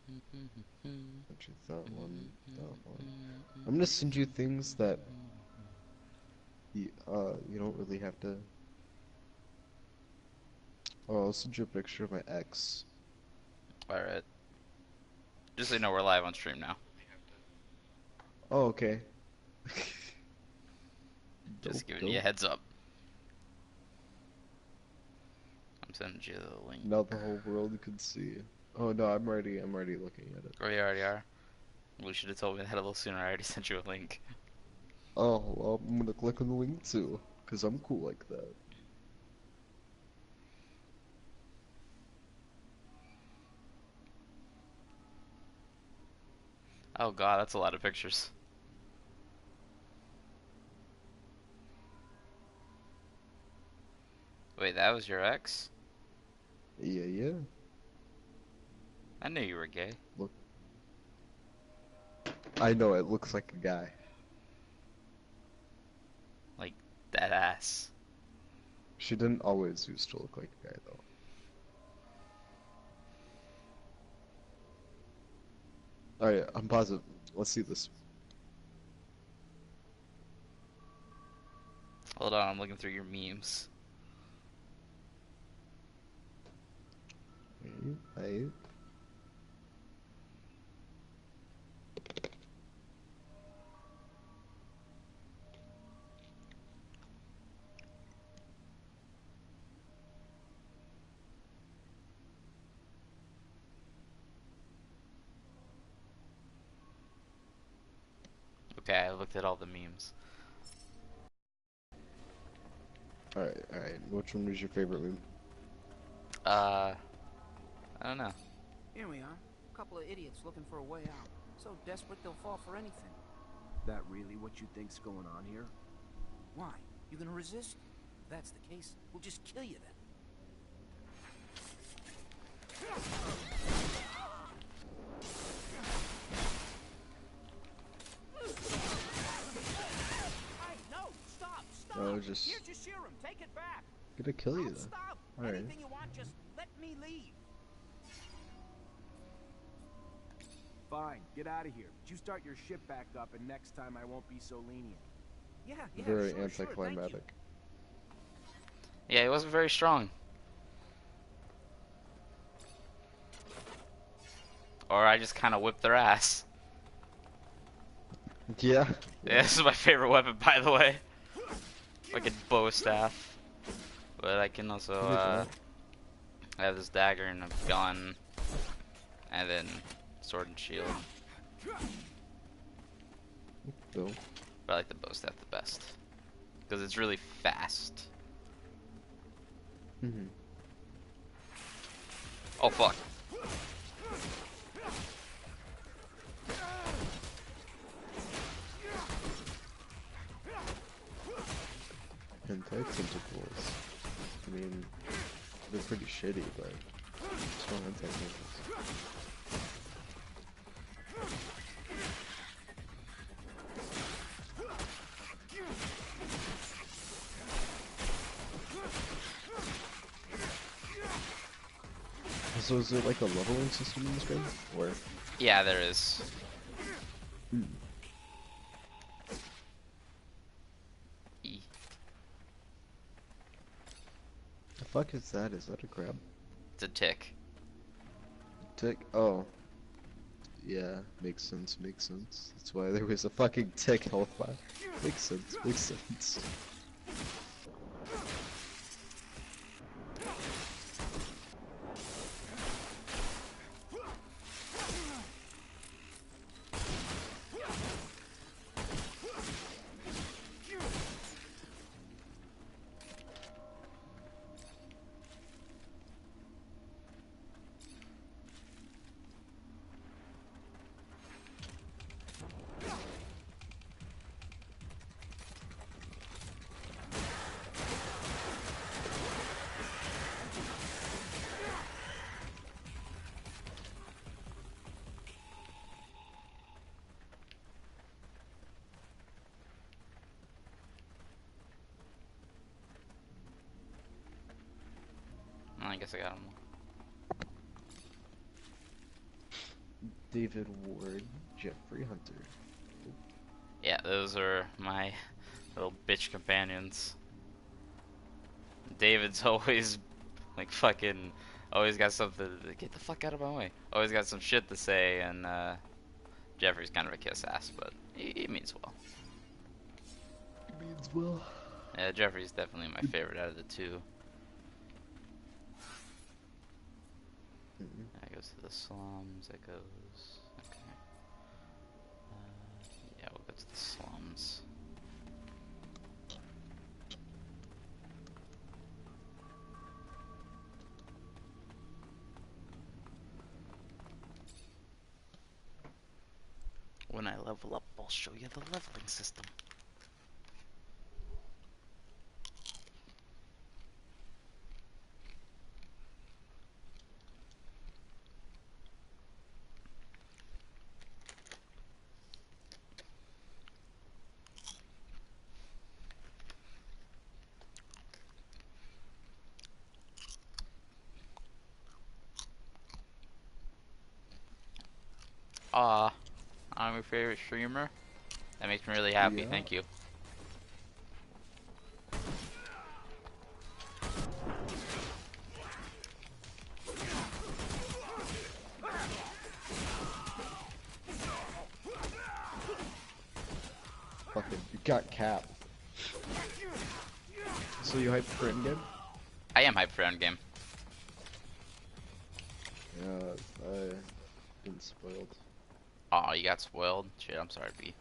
Actually, that one, that one. I'm gonna send you things that you don't really have to. Oh, I'll send you a picture of my ex. Alright. Just so you know, we're live on stream now. Oh, okay. Dope, Just giving you a dope. heads up. I'm sending you the link. Now the whole world can see. Oh no, I'm already looking at it. Oh, you already are? We should have told me that a little sooner. I already sent you a link. Oh, well, I'm gonna click on the link too, cause I'm cool like that. Oh god, that's a lot of pictures. Wait, that was your ex? Yeah, yeah. I knew you were gay. Look, I know it looks like a guy. Like, that ass. She didn't always used to look like a guy though. Alright, I'm positive. Let's see this. Hold on, I'm looking through your memes. Alright. Okay, I looked at all the memes. Alright, alright. Which one was your favorite meme? Uh, I don't know. Here we are. A couple of idiots looking for a way out. So desperate they'll fall for anything. That really what you think's going on here? Why? You gonna resist? If that's the case, we'll just kill you then. Hey, no! Stop! Stop! Oh, just Here's your serum. Take it back. gonna kill you I'll then. stop. Alright. Anything you want, just let me leave. Fine, get out of here. But you start your ship back up, and next time I won't be so lenient. Yeah, Very sure, thank you. anticlimactic. Yeah, he wasn't very strong. Or I just kind of whipped their ass. Yeah. Yeah, this is my favorite weapon, by the way. Like a bow staff. But I can also, I have this dagger and a gun. And then sword and shield. Dope. But I like the bow staff the best. Because it's really fast. Mhm. Oh, fuck. Hentai tentacles. I mean, they're pretty shitty, but still hentai tentacles. So is it like a leveling system in this game? Or? Yeah, there is. E. The fuck is that? Is that a crab? It's a tick. Tick? Oh. Yeah, makes sense, makes sense. That's why there was a fucking tick health bar. Makes sense, makes sense. I guess I got him. David Ward, Jeffrey Hunter. Yeah, those are my little bitch companions. David's always like fucking, always got something. Get the fuck out of my way. Always got some shit to say, and Jeffrey's kind of a kiss ass, but he means well. He means well. Yeah, Jeffrey's definitely my favorite out of the two. That goes to the slums. That goes. Okay. Yeah, we'll go to the slums. When I level up, I'll show you the leveling system. I'm your favorite streamer. That makes me really happy. Yeah. Thank you. Fucking, you got Cap. So you hyped for endgame? I am hyped for endgame. Yeah, I been spoiled. Oh, you got spoiled? Shit, I'm sorry, B.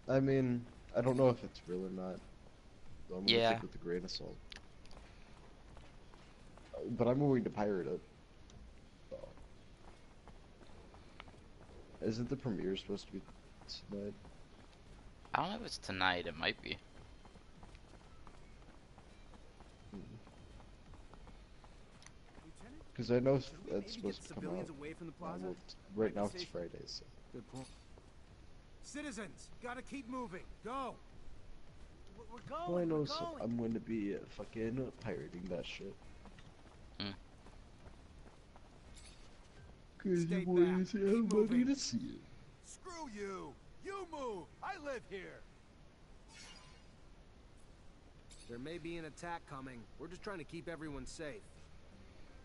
I mean, I don't know if it's real or not. So I'm gonna Yeah. take it with a grain of salt. But I'm willing to pirate it. So. Isn't the premiere supposed to be tonight? I don't know if it's tonight. It might be. Because I know it's Maybe supposed get to come out. civilians away from the plaza? Well, right now it's Friday, so. Good point. Citizens, gotta keep moving. Go. We're going. Well, I know we're so going. I'm going to be fucking pirating that shit. Hmm. Cause Stay you boys back. have Keep money moving. to see it. Screw you. You move. I live here. There may be an attack coming. We're just trying to keep everyone safe.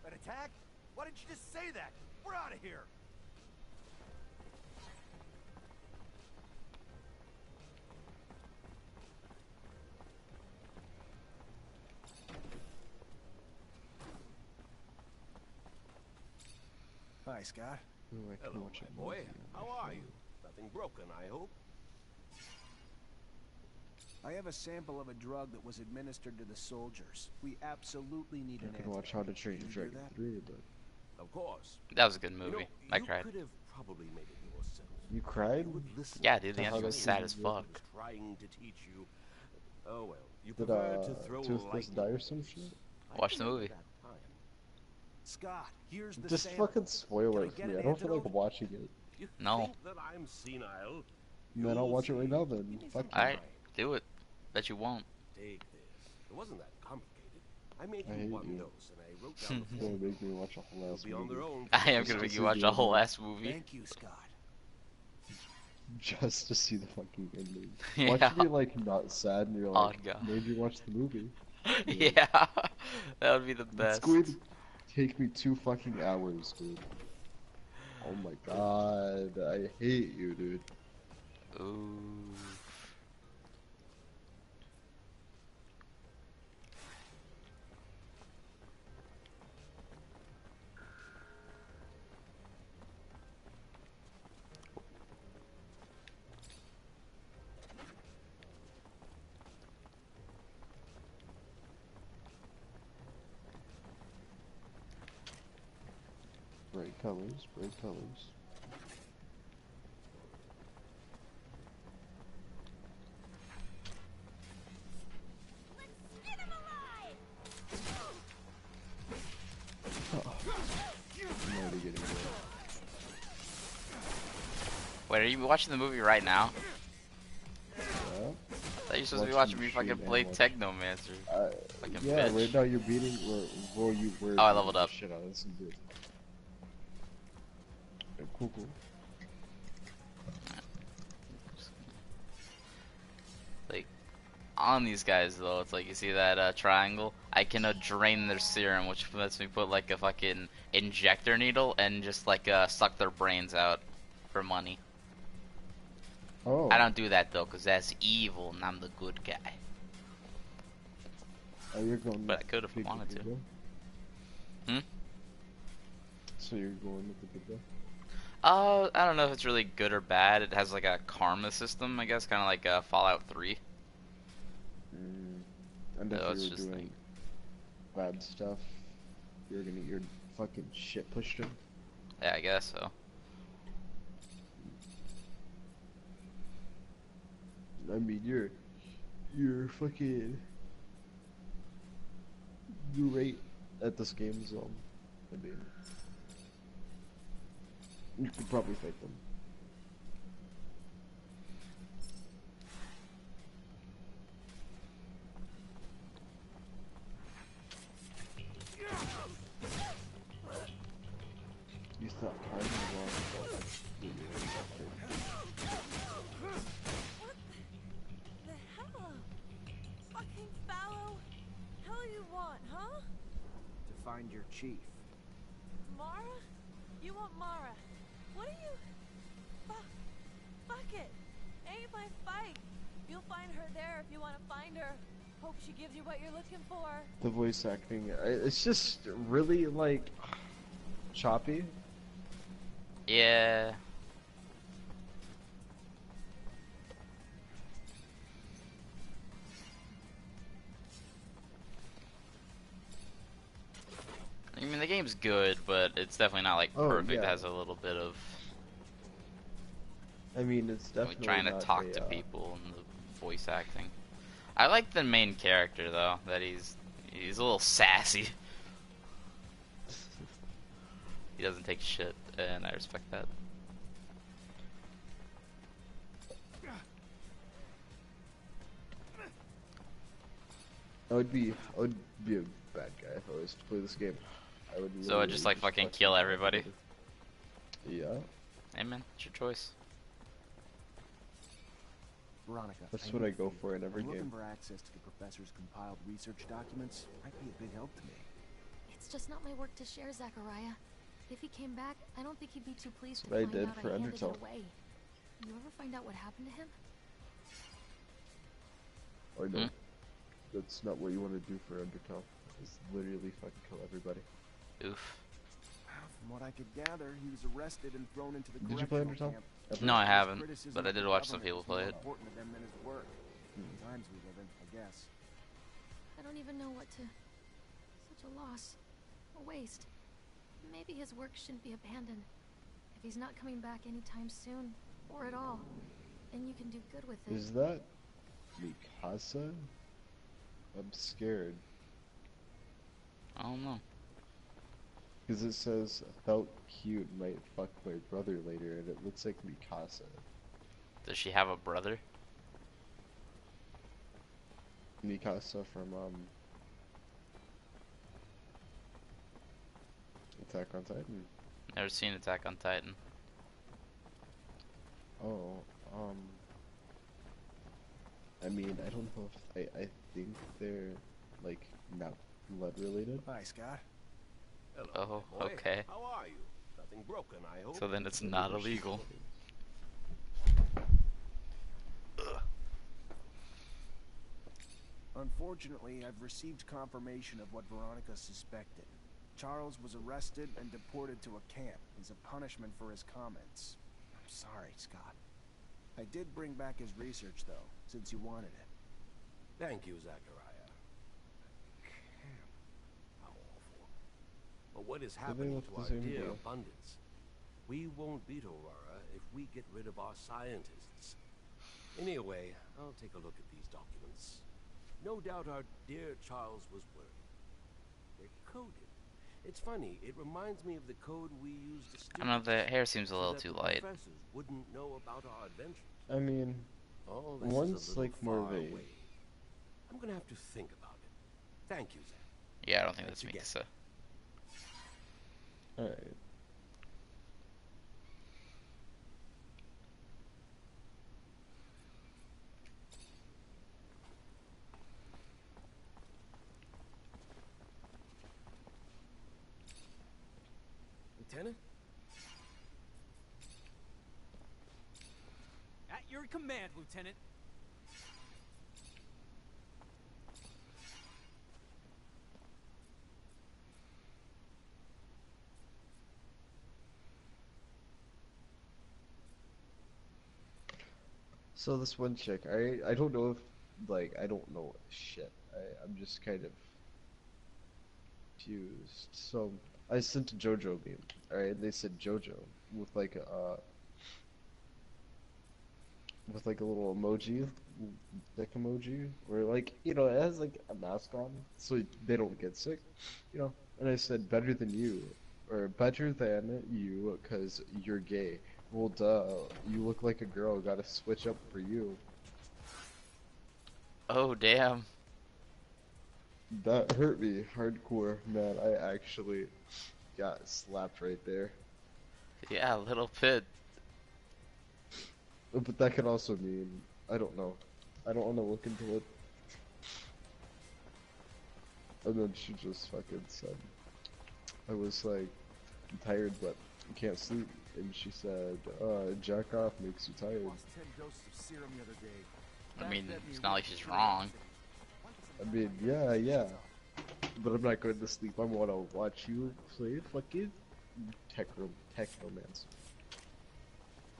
An attack? Why didn't you just say that? We're out of here. Hi, Scott. Ooh, I can Hello, watch my it boy. movie on How my are phone. you? Nothing broken, I hope. I have a sample of a drug that was administered to the soldiers. We absolutely need I an can answer. watch How to Train Did Your you hear Dragon that? 3, but... Of course. That was a good You movie. know, I you cried. could have probably made it yourself. You cried? You would listen Yeah, dude, the to How ending to was something sad Train as Your fuck. was trying to teach you. Oh well, you Did, prefer to throw Toothless lightning die or bolts. some shit? I Watch the remember movie. that time. Scott, here's the Just sample. fucking spoil Can I it for get me. an I don't feel like antidote? watching it. You No. think that I'm senile? Man, I'll You'll watch it right see. now then. Give me Fuck some you. Alright, time. do it. Bet you won't. Take this. It wasn't that complicated. I made I you hate one you. dose, and I wrote down the It's gonna formula. make me watch a whole They'll ass be on their movie. own. I am Just gonna to make you see watch the a whole ending. ass movie. Thank you, Scott. Just to see the fucking ending. Yeah. Watch me like not sad and you're Oh, like, God. maybe watch the movie. Yeah, that would be the It's best. going to take me 2 fucking hours, dude. Oh my god, I hate you, dude. Ooh. Bright colors, bright colors. Oh. I'm already getting good. Wait, are you watching the movie right now? Yeah? I thought you were supposed to be Watching watching me the fucking stream play and Technomancer. Fucking yeah, bitch. right now you're beating, well, you were Oh, I beating leveled the up. shit out of some dude. Cool, cool. Like, on these guys though, it's like, you see that triangle? I can drain their serum, which lets me put like a fucking injector needle and just like suck their brains out for money. Oh. I don't do that though, cause that's evil, and I'm the good guy. Oh, you're going. But I could if I big wanted to. good guy? Hmm? So you're going with the good guy? I don't know if it's really good or bad. It has like a karma system, I guess, kind of like Fallout 3. And if No, you it's were just doing bad stuff, you're gonna get your fucking shit pushed in. Yeah, I guess so. I mean, you're fucking great at this game, so I mean, you could probably fight them. You thought time was long ago. The hell? Fucking fallow? Hell you want, huh? To find your chief. Mara? You want Mara? What are you? Fuck it. Ain't my fight. You'll find her there if you want to find her. Hope she gives you what you're looking for. The voice acting, it's just really like choppy. Yeah. I mean, the game's good, but it's definitely not like Oh, perfect. It yeah. has a little bit of I mean, it's definitely trying to not talk a, to people and the voice acting. I like the main character though. That he's a little sassy. He doesn't take shit, and I respect that. I would be a bad guy if I was to play this game. I would. So I just like fucking kill everybody. Yeah. Hey man, it's your choice. Veronica, That's what I go for in every I'm looking game. for access to the professor's compiled research documents. Might be a big help to me. It's just not my work to share, Zachariah. If he came back, I don't think he'd be too pleased to What I find did out for I handed Undertale. it away. You ever find out what happened to him? I know. That's not what you want to do for Undertale. It's literally fucking kill everybody. Oof. From what I could gather, he was arrested and thrown into the Did you play correctional Undertale? camp. Ever? No, I His haven't, criticism but I of did the watch some government people was more play it. important to them than his work. The times we live in, I guess. I don't even know what to... Such a loss. A waste. Maybe his work shouldn't be abandoned. If he's not coming back anytime soon, or at all, then you can do good with it. Is that Mikasa? I'm scared. I don't know. Because it says, felt cute, might fuck my brother later, and it looks like Mikasa. Does she have a brother? Mikasa from, Attack on Titan. Never seen Attack on Titan. Oh, I mean, I don't know if, I think they're, like, not blood related. Hi, Scott. Oh, Boy, okay. How are you? Nothing broken, I hope. So then it's not illegal. Unfortunately, I've received confirmation of what Veronica suspected. Charles was arrested and deported to a camp as a punishment for his comments. I'm sorry, Scott. I did bring back his research, though, since you wanted it. Thank you, Zachariah. Camp. How awful. But what is they happening look to the our same dear though. abundance? We won't beat Aurora if we get rid of our scientists. Anyway, I'll take a look at these documents. No doubt our dear Charles was worried. They're coded. It's funny, it reminds me of the code we used to I don't know, the hair seems a so little that too the light. professors wouldn't know about our adventures. I mean, All this is a one's little like more of far a... away. I'm gonna have to think about it. Thank you, Zach. Yeah, I don't think Thanks that's again. Mikasa. Alright. Lieutenant? At your command, Lieutenant. So this one chick, I don't know if, like, I don't know shit. I'm just kind of confused. So I sent a JoJo meme, alright? They said JoJo with like a little emoji, dick emoji, where like, you know, it has like a mask on, so they don't get sick, you know. And I said better than you, or better than you, cause you're gay. Well, duh, you look like a girl. Gotta switch up for you. Oh, damn. That hurt me hardcore, man. I actually got slapped right there. Yeah, a little bit. But that could also mean, I don't know. I don't want to look into it. And then she just fucking said, I was like, I'm tired, but I can't sleep. And she said, jack off makes you tired. Lost 10 doses of serum the other day. I mean, it's not like she's wrong. I mean, yeah. But I'm not going to sleep. I want to watch you play fucking Technomancer.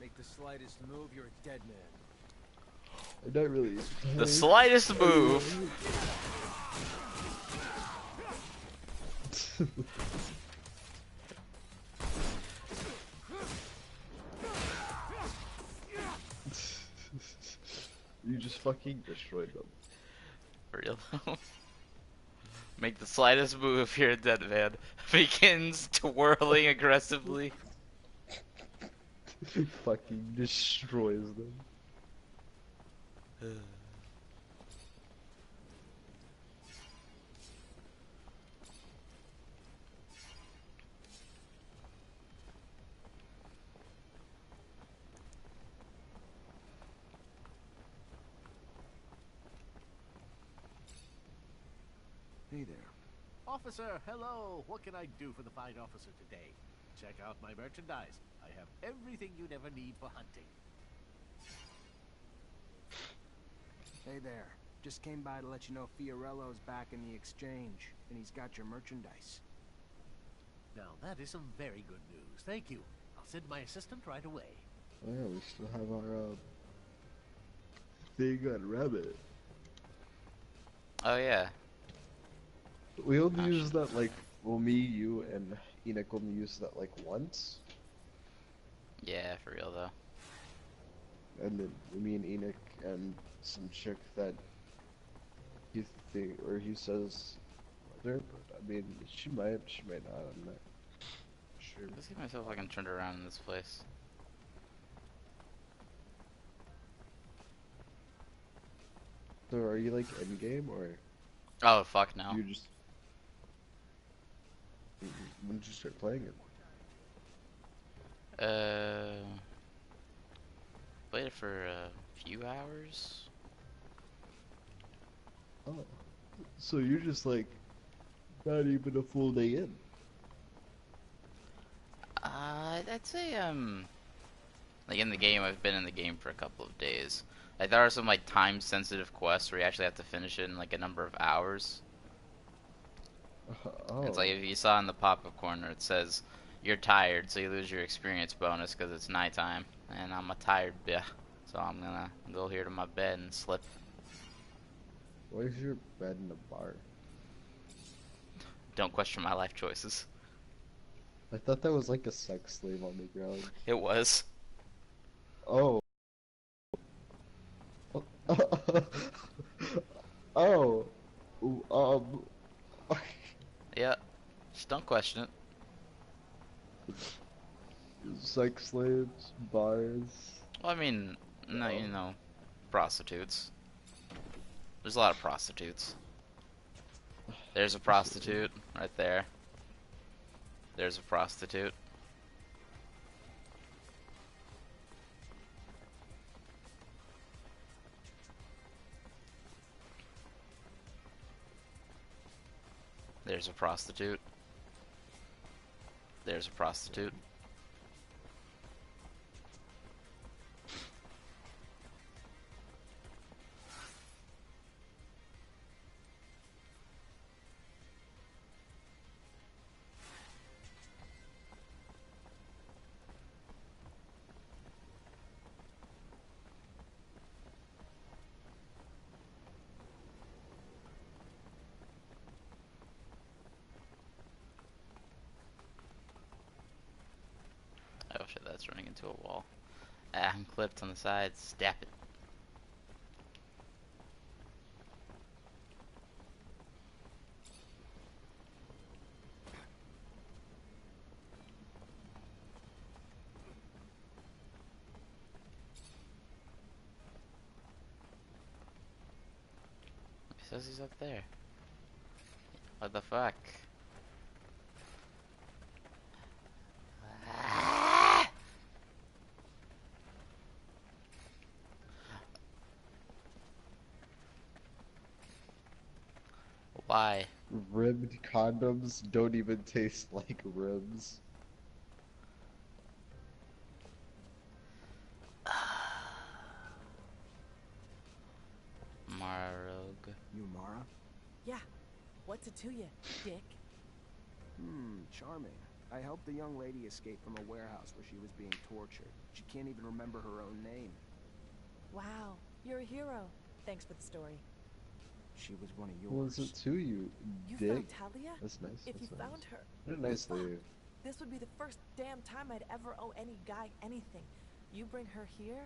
Make the slightest move, you're a dead man. I'm not really. The slightest move. You just fucking destroyed them. For real though. Make the slightest move, you're a dead man. Begins twirling aggressively. Fucking destroys them. Hey there. Officer, hello! What can I do for the fine officer today? Check out my merchandise. I have everything you'd ever need for hunting. Hey there. Just came by to let you know Fiorello's back in the exchange, and he's got your merchandise. Now, that is some very good news. Thank you. I'll send my assistant right away. Oh yeah, we still have our thing on Rabbit. Oh yeah. We only use that like, well, me, you, and Enoch only use that like once. Yeah, for real though. And then me and Enoch and some chick that he says there, but I mean, she might not, I'm not sure. Let's see myself if I can turn around in this place. So are you like in game or Oh fuck no. you just when did you start playing it? Played it for a few hours. Oh, so you're just like not even a full day in. I'd say like in the game, I've been in the game for a couple of days. Like there are some like time-sensitive quests where you actually have to finish it in like a number of hours. Oh. It's like if you saw in the pop-up corner, it says you're tired, so you lose your experience bonus because it's nighttime, and I'm a tired bitch, so I'm gonna go here to my bed and slip. Why is your bed in a bar? Don't question my life choices. I thought that was like a sex slave on the ground. It was. Oh. Oh. Yeah. Just don't question it. Sex slaves, bars. Well, I mean, no, you know, prostitutes. There's a lot of prostitutes. There's a prostitute right there. There's a prostitute. There's a prostitute. There's a prostitute. Oh shit, that's running into a wall. Ah, I'm clipped on the side. Stab it. He says he's up there. What the fuck? Ah! Why? Ribbed condoms don't even taste like ribs. Mara Rogue. You Mara? Yeah. What's it to you, dick? Charming. I helped the young lady escape from a warehouse where she was being tortured. She can't even remember her own name. Wow, you're a hero. Thanks for the story. She was one of yours. What was it to you, You dick? found Talia? That's nice. If That's you nice. found her, What a nice fuck. lady. This would be the first damn time I'd ever owe any guy anything. You bring her here,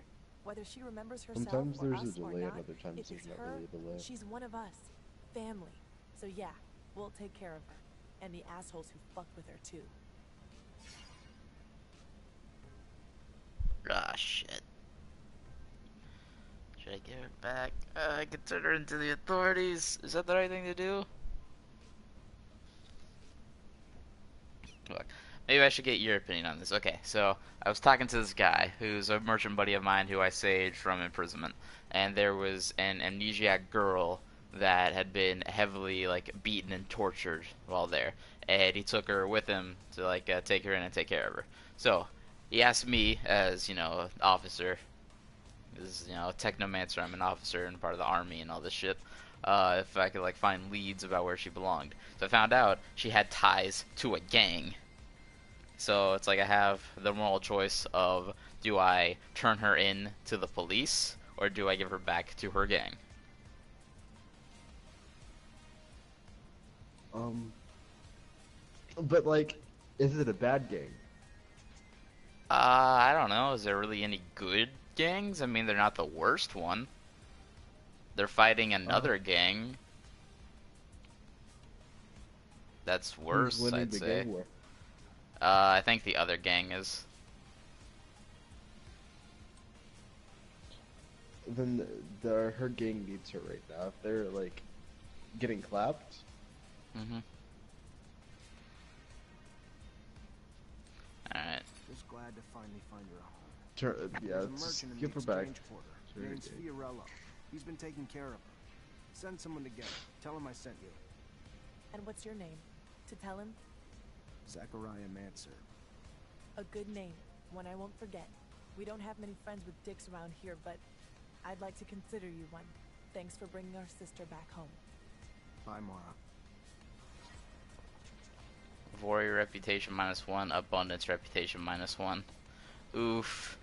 whether she remembers herself Sometimes or there's us a or delay, not, and other times if there's it's not her, really a delay. she's one of us. Family. So yeah, we'll take care of her. And the assholes who fucked with her too. Ah, shit. Should I give her back? I could turn her into the authorities. Is that the right thing to do? Look, maybe I should get your opinion on this. Okay, so I was talking to this guy who's a merchant buddy of mine who I saved from imprisonment, and there was an amnesiac girl that had been heavily like beaten and tortured while there, and he took her with him to like take her in and take care of her. So he asked me, as an officer, is a Technomancer. I'm an officer and part of the army and all this shit. If I could like find leads about where she belonged. So I found out she had ties to a gang. So it's like I have the moral choice of, do I turn her in to the police or do I give her back to her gang? But like, is it a bad gang? I don't know. Is there really any good gangs? I mean, they're not the worst one. They're fighting another gang that's worse, Who's winning I'd the say. gang war? I think the other gang is. Then her gang needs her right now. If they're like getting clapped, Mm-hmm. Alright. Just glad to finally find her a home. yeah, There's a just merchant in give the her back. exchange quarter. Sure, Name's okay. Hyerlord. He's been taking care of her. Send someone to get her. Tell him I sent you. And what's your name? To tell him? Zachariah Mancer. A good name. One I won't forget. We don't have many friends with dicks around here, but I'd like to consider you one. Thanks for bringing our sister back home. Bye, Mara. Warrior reputation -1, abundance reputation -1. Oof.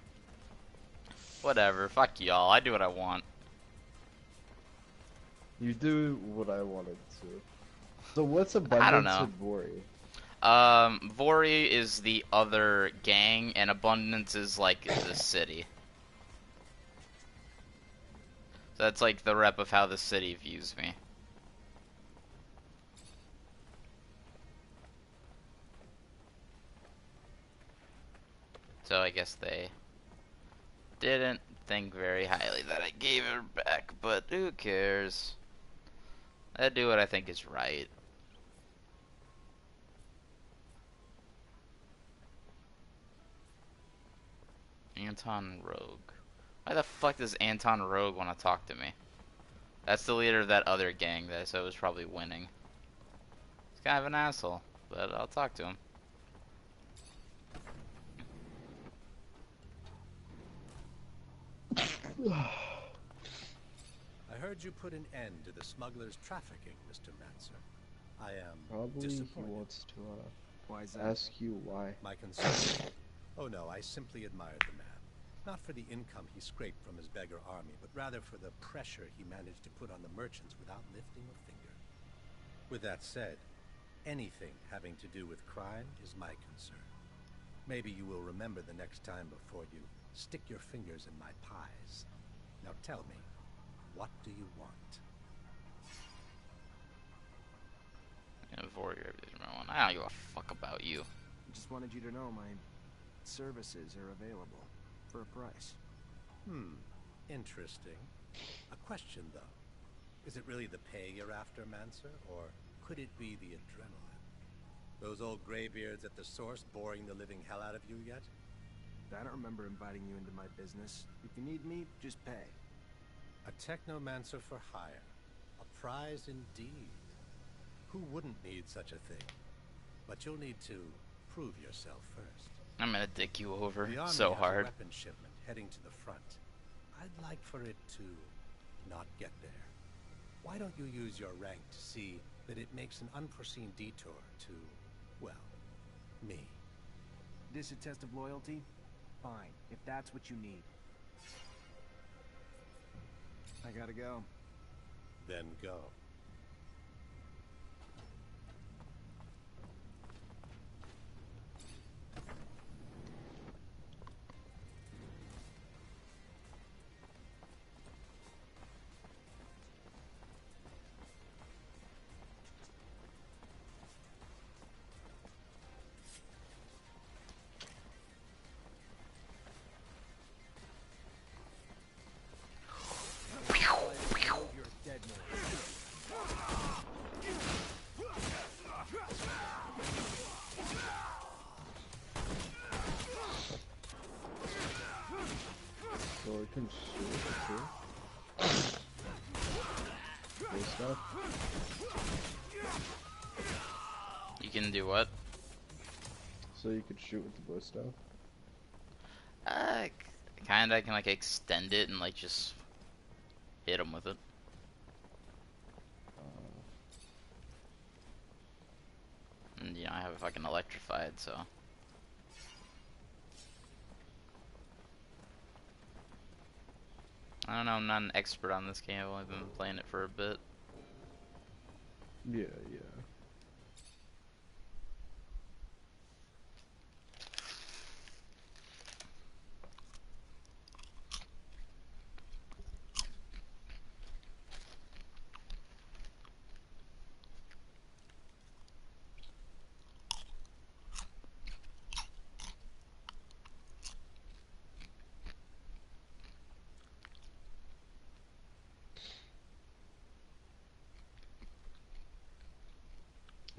Whatever, fuck y'all, I do what I want. You do what I wanted to. So what's I don't abundance know. and Vori? Vori is the other gang, and abundance is like the city. So that's like the rep of how the city views me. So I guess they didn't think very highly that I gave her back, but who cares? I do what I think is right. Anton Rogue. Why the fuck does Anton Rogue want to talk to me? That's the leader of that other gang that I said was probably winning. He's kind of an asshole, but I'll talk to him. I heard you put an end to the smuggler's trafficking, Mr. Mancer. I am Probably he disappointed. wants to Why is that? ask you why. My concern? Oh no, I simply admired the man. Not for the income he scraped from his beggar army, but rather for the pressure he managed to put on the merchants without lifting a finger. With that said, anything having to do with crime is my concern. Maybe you will remember the next time before you stick your fingers in my pies. Now tell me, what do you want? I don't give a fuck about you. Just wanted you to know my services are available for a price. Interesting. A question, though. Is it really the pay you're after, Mancer, or could it be the adrenaline? Those old graybeards at the source boring the living hell out of you yet? I don't remember inviting you into my business. If you need me, just pay. A Technomancer for hire. A prize indeed. Who wouldn't need such a thing? But you'll need to prove yourself first. I'm gonna dick you over The army so has hard. a weapon shipment heading to the front. I'd like for it to not get there. Why don't you use your rank to see that it makes an unforeseen detour to, well, me? This a test of loyalty? Fine, if that's what you need. I gotta go. Then go. So I can shoot it too. Cool stuff. You can do what? So you could shoot with the bow staff. Kinda. I can like extend it and like just hit him with it. And you know, I have it fucking electrified, so. I don't know, I'm not an expert on this game, I've only been playing it for a bit. Yeah, yeah.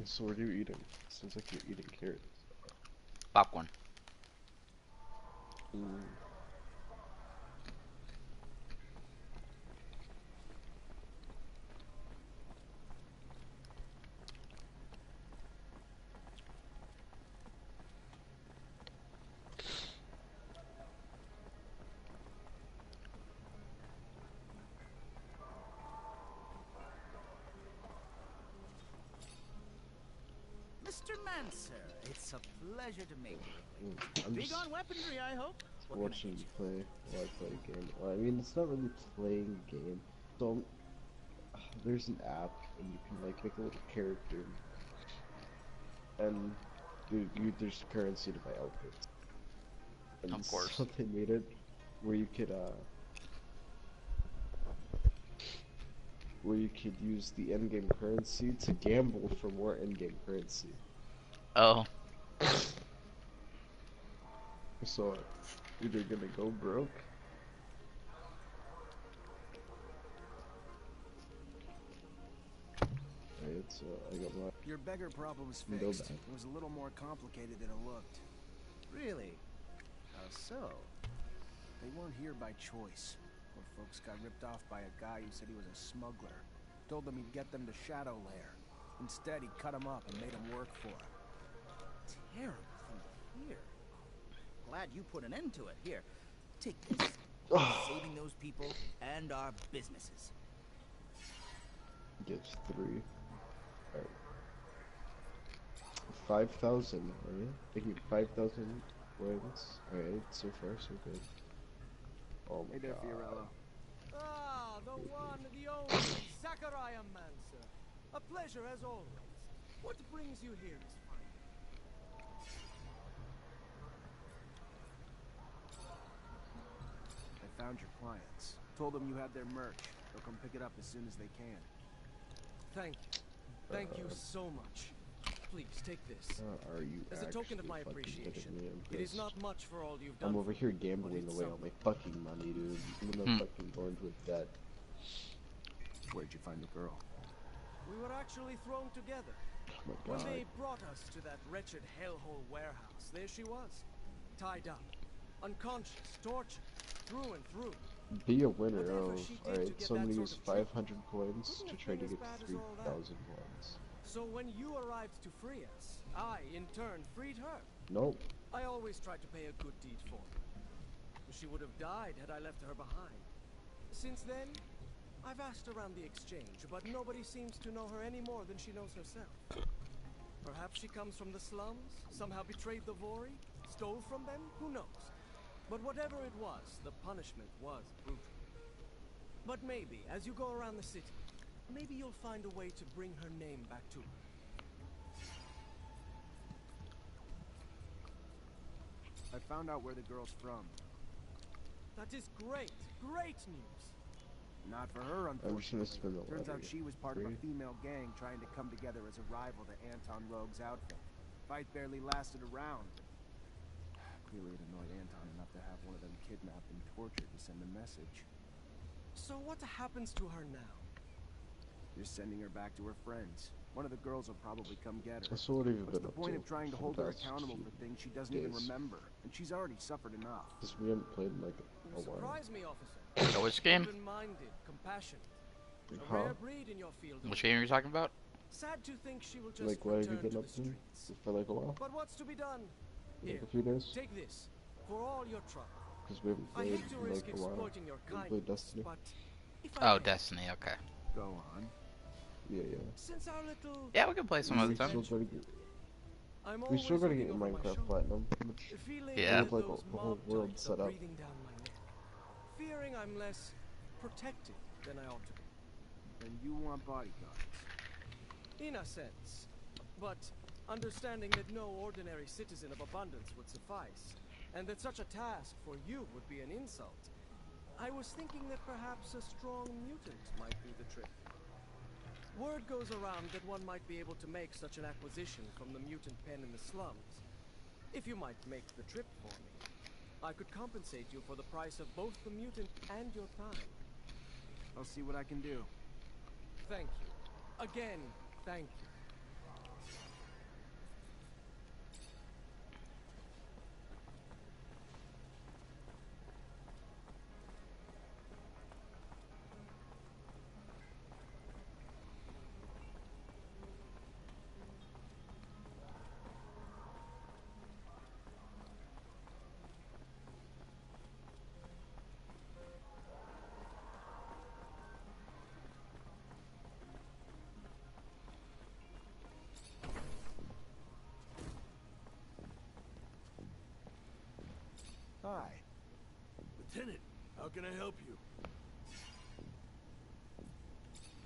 So what are you eating? Seems like you're eating carrots. Popcorn. Ooh. Mr. Mancer, it's a pleasure to make you. I'm Big just on weaponry, I hope. What can I watching get you you? play while I play a game. Well, I mean, it's not really playing a game. So there's an app, and you can like make a little character, and there's currency to buy outfits. And Of course. so they made it where you could use the endgame currency to gamble for more endgame currency. Oh. So either gonna go broke. Right, so I got my Your beggar problem's Go fixed. back. It was a little more complicated than it looked. Really? How so? They weren't here by choice. Poor folks got ripped off by a guy who said he was a smuggler. Told them he'd get them to Shadow Lair. Instead, he cut them up and made them work for him. Terrible thing to hear. Glad you put an end to it. Here, take this. saving those people and our businesses. Gets 3. Alright. 5,000, alright? They give 5,000 wins. Alright, so far so good. Oh my Hey there, god. Fiorello. Ah, the one, the only, Hyerlord. A pleasure as always. What brings you here this fine day? I found your clients. Told them you had their merch. They'll come pick it up as soon as they can. Thank you. Thank you so much. Please, take this. Are you As a token of my actually fucking kidding appreciation. me? I'm It is pissed. not much for all you've done. I'm over here but gambling it's away all my fucking money, dude. I'm gonna fucking go into a debt. Where'd you find the girl? We were actually thrown together. Oh my When god. they brought us to that wretched hellhole warehouse, there she was. Tied up. Unconscious, tortured, through and through. Be a winner. Whatever Oh, she did to alright. get Somebody that used sort of 500 coins couldn't to have try to been as get bad as all that. 3,000 coins. So when you arrived to free us, I, in turn, freed her. Nope. I always tried to pay a good deed for her. She would have died had I left her behind. Since then, I've asked around the exchange, but nobody seems to know her any more than she knows herself. Perhaps she comes from the slums, somehow betrayed the Vori, stole from them, who knows? But whatever it was, the punishment was brutal. But maybe, as you go around the city, maybe you'll find a way to bring her name back to her. I found out where the girl's from. That is great, great news. Not for her, I'm just gonna unfortunately. spin the Turns out lottery. she was part of a 3. female gang trying to come together as a rival to Anton Rogue's outfit. Fight barely lasted a round. Clearly it annoyed Anton enough to have one of them kidnapped and tortured to send a message. So what happens to her now? Just sending her back to her friends. One of the girls will probably come get her. So what have you What's been the up point to of trying to for hold the her past accountable few for things she doesn't even days? remember? And she's already suffered enough. Because we haven't played in like You a while. surprise me, officer. So which game? Open-minded, compassionate. A Huh? rare breed in your field. Which game are you talking about? Sad to think she will just Like what have you return been to up the to streets. for like a while? But what's to be done? Here, Like a few days? take this. For all your trouble. Because we haven't I played hate to in risk like a while. exploiting your We haven't played kindness, Destiny. but if I Oh, may, Destiny. Okay. Go on. Yeah, yeah. since our little Yeah, we can play some other We time. still gotta get, I'm we still always gotta get looking your over my Minecraft shoulder, Platinum. feeling Yeah. We that have like those a whole mob world types set are up. breathing down my neck, fearing I'm less protected than I ought to be. And you want bodyguards. In a sense. But understanding that no ordinary citizen of abundance would suffice, and that such a task for you would be an insult, I was thinking that perhaps a strong mutant might do the trick. Word goes around that one might be able to make such an acquisition from the mutant pen in the slums. If you might make the trip for me, I could compensate you for the price of both the mutant and your time. I'll see what I can do. Thank you. Again, thank you. Hi. Lieutenant, how can I help you?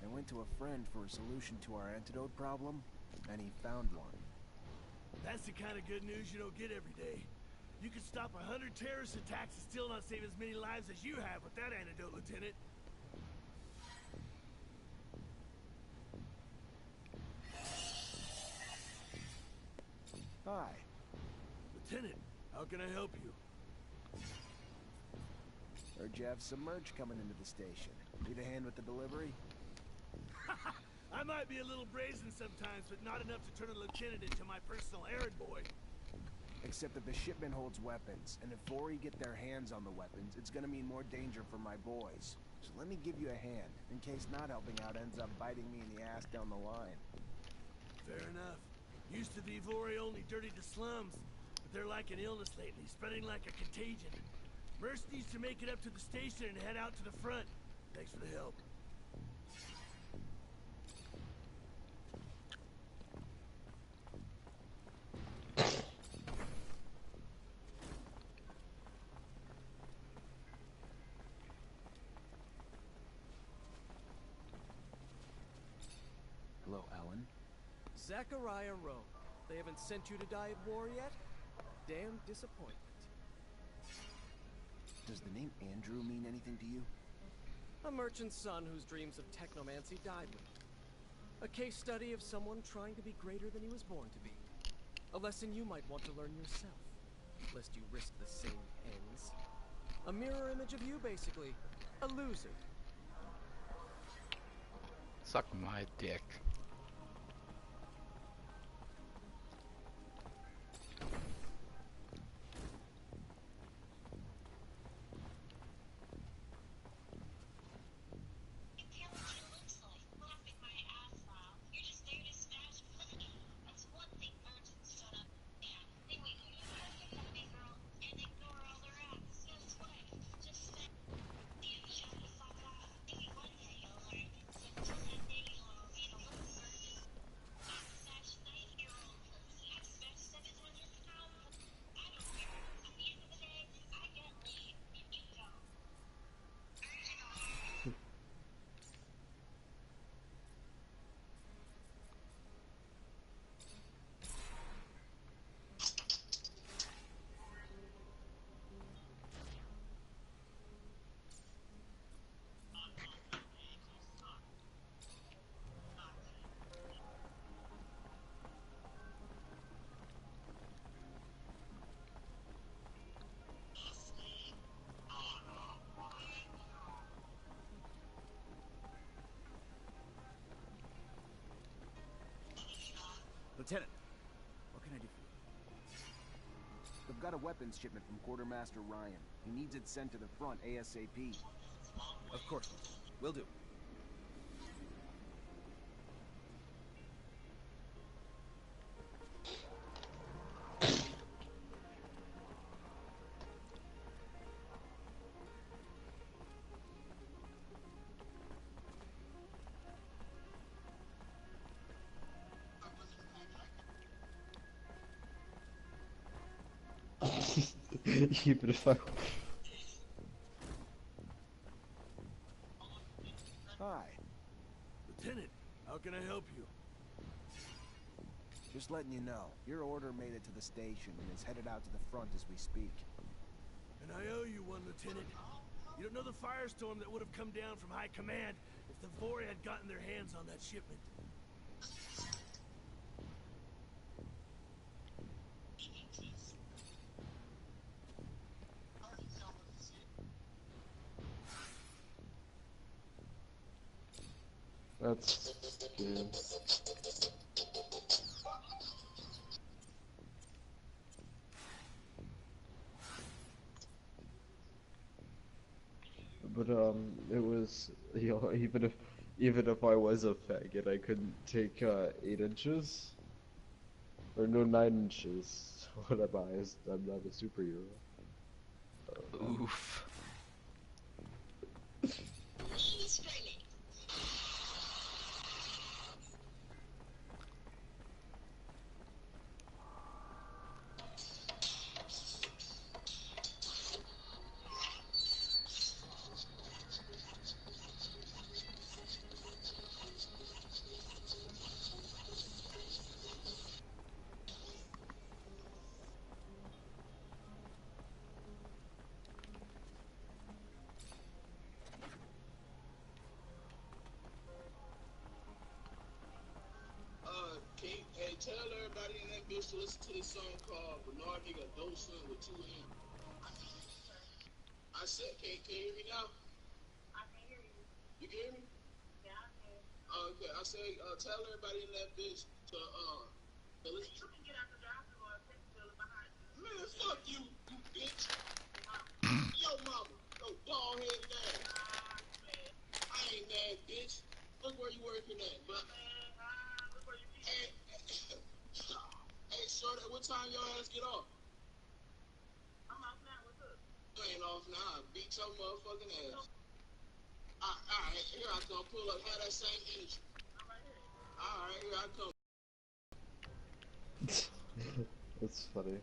I went to a friend for a solution to our antidote problem, and he found one. That's the kind of good news you don't get every day. You could stop 100 terrorist attacks and still not save as many lives as you have with that antidote, Lieutenant. Hi. Lieutenant, how can I help you? Heard you have some merch coming into the station. Need a hand with the delivery? I might be a little brazen sometimes, but not enough to turn a lieutenant into my personal errand boy. Except that the shipment holds weapons, and if Vori get their hands on the weapons, it's gonna mean more danger for my boys. So let me give you a hand, in case not helping out ends up biting me in the ass down the line. Fair enough. Used to be Vori only dirty to slums, but they're like an illness lately, spreading like a contagion. Merce needs to make it up to the station and head out to the front. Thanks for the help. Hello, Alan. Zachariah Rowe. They haven't sent you to die at war yet? Damn disappointment. Does the name Andrew mean anything to you? A merchant's son whose dreams of technomancy died with him. A case study of someone trying to be greater than he was born to be. A lesson you might want to learn yourself, lest you risk the same ends. A mirror image of you, basically. A loser. Suck my dick. Lieutenant, what can I do for you? We've got a weapons shipment from Quartermaster Ryan. He needs it sent to the front ASAP. Of course, will do. Even if I... Hi. Lieutenant, how can I help you? Just letting you know, your order made it to the station and is headed out to the front as we speak. And I owe you one, Lieutenant. You don't know the firestorm that would have come down from High Command if the Vori had gotten their hands on that shipment. That's good. But it was, you know, even if I was a faggot, I couldn't take 8 inches or no 9 inches. What am I? I'm not a superhero. Oof. Hey, tell everybody in that bitch to listen to this song called Bernard Nigga Dosa with 2 N. I said, can you hear me now? I can hear you. You can hear me? Yeah, I can. Okay, I said, tell everybody in that bitch to listen. You can get out the drive-thru or take the behind you. Man, fuck you, you bitch. Yo, mama. Yo, bald head dad. I ain't mad, bitch. Look where you working at, but. Look where you Hey, shorty, what time your ass get off? I'm off now. What's up? ain't off now. Beat your motherfucking ass. Alright, here I come. Pull up. Have that same energy. Alright, here I come. That's funny.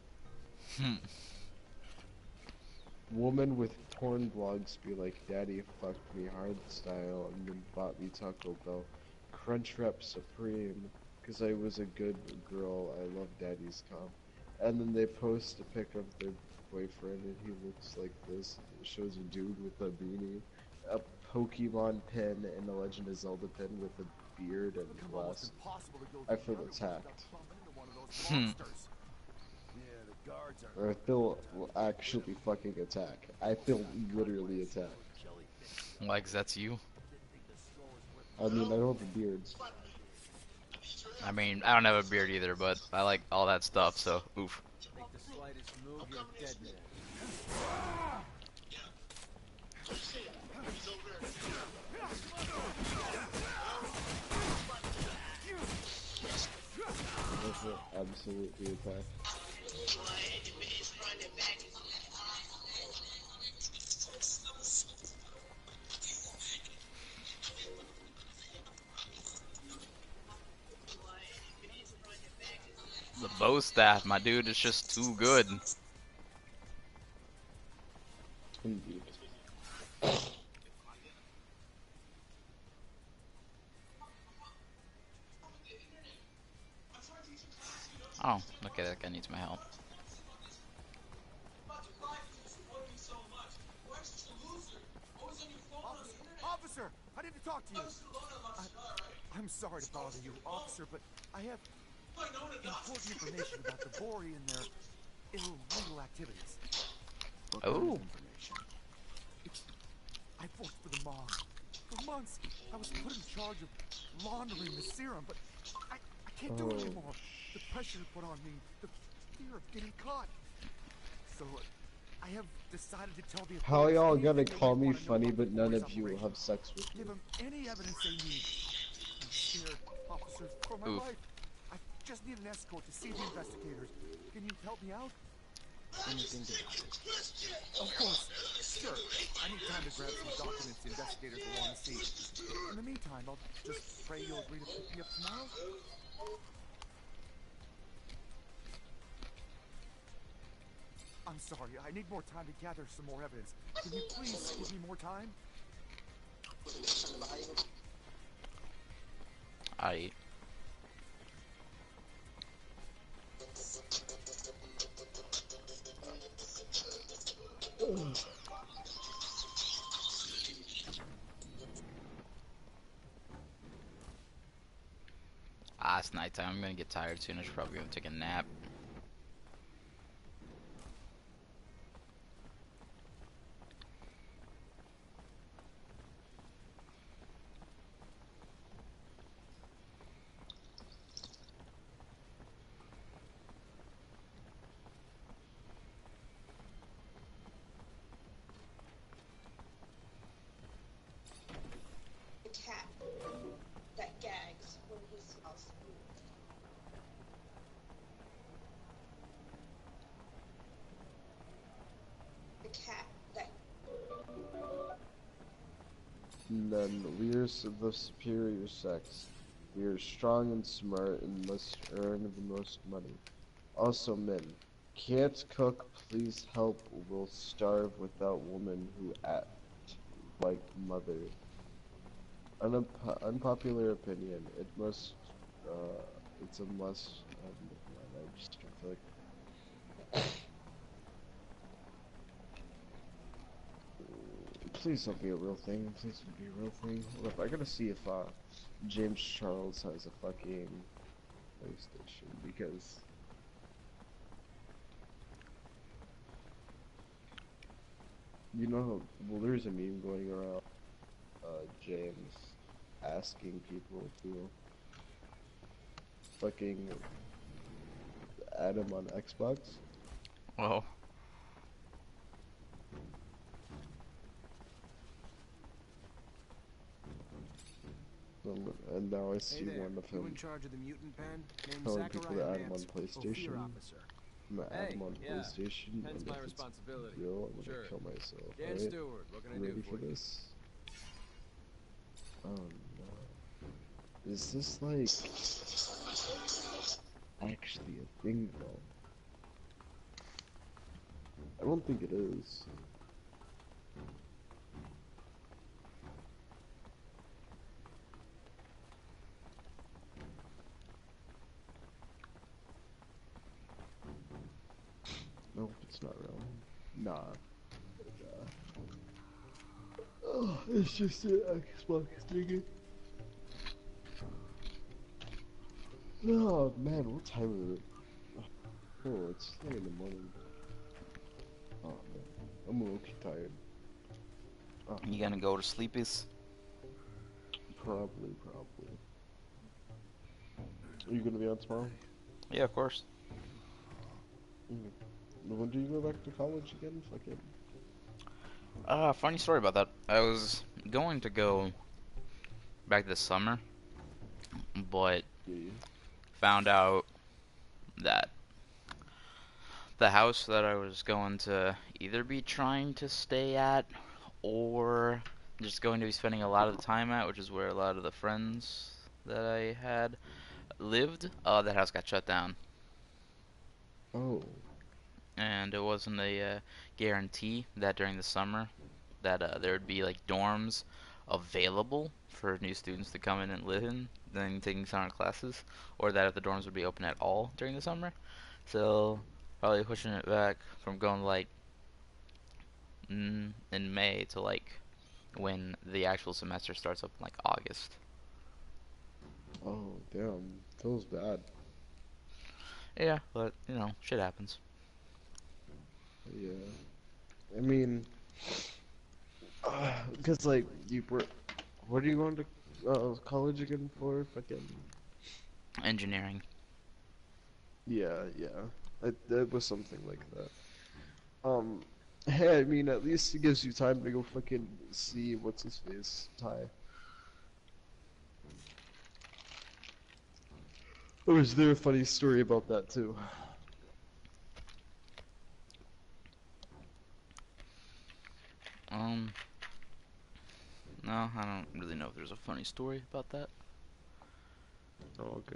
Woman with porn blogs be like, Daddy fucked me hard style and then bought me Taco Bell. Crunchwrap Supreme, cause I was a good girl, I love Daddy's comp. And then they post a pic of their boyfriend and he looks like this. It shows a dude with a beanie, a Pokemon pin, and a Legend of Zelda pin with a beard and glasses. I feel attacked. Or I feel actually fucking attacked. I feel literally attacked. Why? 'Cause that's you. I mean, I don't have a beard. I mean, I don't have a beard either, but I like all that stuff, so oof. Make the slightest move, you're dead man. Absolutely attacked. The bow staff, my dude, is just too good. Indeed. Oh, okay, that guy needs my help. Officer, I need to talk to you. I'm sorry to bother you, officer, but I have important information about the Bori and their illegal activities. Oh. I've worked for the mob. For months, I was put in charge of laundering the serum, but I can't do it anymore. The pressure put on me, the fear of getting caught. So I have decided to tell the How authorities y'all gonna anything they call might me wanna know funny about the but none Bori's of you operation. have sex with me? Give them any evidence they need. I'm scared, officer, for my life. I just need an escort to see the investigators. Can you help me out? Anything about it. Of course. Sure. I need time to grab some documents the investigators will want to see. In the meantime, I'll just pray you'll agree to pick me up tomorrow. I'm sorry. I need more time to gather some more evidence. Can you please give me more time? Aight. Ah, it's nighttime. I'm gonna get tired soon. I should probably go take a nap. The cat that gags when he smells food. The cat that... None. We are the superior sex. We are strong and smart and must earn the most money. Also men. Can't cook, please help. Will starve without woman who act like mother. Unpopular opinion. It must, it's a must. I just feel like... Please don't be a real thing. Please don't be a real thing. Hold up, I gotta see if James Charles has a fucking PlayStation because you know, well, there's a meme going around. James asking people to fucking add him on Xbox. Oh. And now I see Hey there, one of you in him charge of the mutant pen? Named telling people to Zachariah add him on Nance, PlayStation. officer. I'm gonna add Hey, him on yeah. PlayStation, Hence and my if it's responsibility. real, I'm gonna Sure. kill myself. Dan Alright? Stewart, what can I You do ready for for you? this? Oh no. Is this like actually a thing though? I don't think it is. Nope, it's not real. Nah. Oh, it's just an Xbox thingy. Oh man, what time is it? Oh, it's 3 in the morning. Oh man, I'm low-key tired. Oh, You gonna go to sleepies? probably. Are you gonna be on tomorrow? Yeah, of course. When do you go back to college again? Fucking. Funny story about that. I was going to go back this summer, but Yeah. found out that the house that I was going to either be trying to stay at or just going to be spending a lot of the time at, which is where a lot of the friends that I had lived, that house got shut down. Oh. And it wasn't a guarantee that during the summer that there would be like dorms available for new students to come in and live in during taking summer classes, or that if the dorms would be open at all during the summer. So probably pushing it back from going like in May to like when the actual semester starts up in like August. Oh, damn. Feels bad. Yeah, but you know, shit happens. Yeah. I mean, because like you were, what are you going to college again for? Fucking. Engineering. Yeah. That was something like that. Hey, I mean, at least it gives you time to go fucking see what's his face, Ty. Was there a funny story about that too? No, I don't really know if there's a funny story about that. Oh, okay.